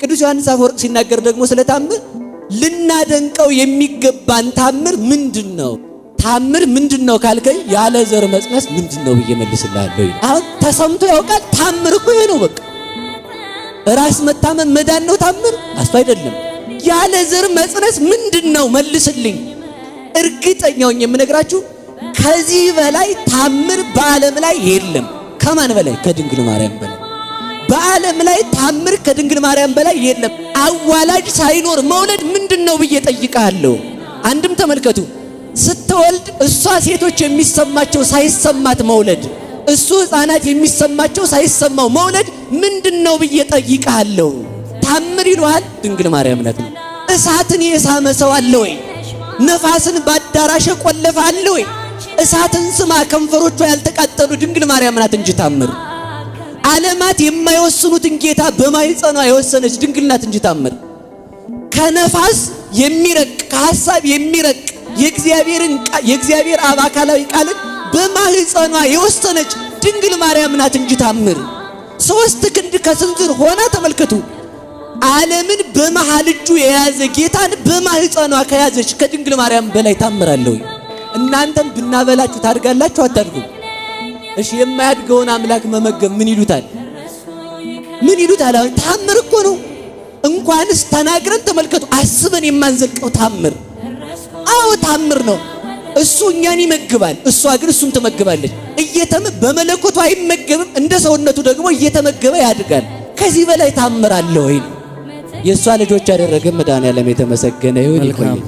ቅዱስ ዮሐንስ አፈወርቅ ሲናገር ደግሞ ስለ ታምር ልናደንቀው የሚገባን ታምር ምንድነው? ታምር ምንድነው ካልከኝ ያለ ዘር መጽነስ ምንድነው ብዬ መልስልሃለሁ። አሁን ተሰምቶ ያውቃል? ታምር እኮ ይሄ ነው በቃ። ራስ መታመም መዳን ነው ታምር? አሱ አይደለም። ያለ ዘር መጽነስ ምንድነው መልስልኝ። እርግጠኛው የምነግራችሁ ከዚህ በላይ ታምር በዓለም ላይ የለም። ከማን በላይ? ከድንግል ማርያም በላይ። በዓለም ላይ ታምር ከድንግል ማርያም በላይ የለም። አዋላጅ ሳይኖር መውለድ ምንድነው ብዬ ጠይቃለሁ። አንድም ተመልከቱ፣ ስትወልድ እሷ ሴቶች የሚሰማቸው ሳይሰማት መውለድ፣ እሱ ሕፃናት የሚሰማቸው ሳይሰማው መውለድ ምንድነው ብዬ ጠይቃለሁ። ታምር ይሏል ድንግል ማርያም ናት። እሳትን የሳመ ሰው አለ ወይ? ነፋስን ባዳራሽ ቆለፈ አለ ወይ? እሳትን ስማ ከንፈሮቿ ያልተቃጠሉ ድንግል ማርያም ናት እንጂ ታምር። ዓለማት የማይወስኑትን ጌታ በማይጸኗ የወሰነች ድንግል ናት እንጂ ታምር። ከነፋስ የሚረቅ ከሐሳብ የሚረቅ የእግዚአብሔር አብ አካላዊ ቃልን በማህፀኗ የወሰነች ድንግል ማርያም ናት እንጂ ታምር። 3 ክንድ ከስንዝር ሆና ተመልከቱ። ዓለምን በመሃል እጁ የያዘ ጌታን በማህፀኗ ከያዘች ከድንግል ማርያም በላይ ታምራለሁ። እናንተም ብናበላችሁ ታድጋላችሁ አታድጉም? እሺ የማያድገውን አምላክ መመገብ ምን ይሉታል? ምን ይሉታል? ታምር እኮ ነው። እንኳንስ ተናግረን ተመልከቱ፣ አስበን የማንዘልቀው ታምር። አዎ ታምር ነው። እሱ እኛን ይመግባል፣ እሷ ግን እሱን ትመግባለች። በመለኮቱ አይመገብም፣ እንደ ሰውነቱ ደግሞ እየተመገበ ያድጋል። ከዚህ በላይ ታምር አለ ወይ? የእሷ ልጆች ያደረገ መድኃኔዓለም የተመሰገነ ይሁን።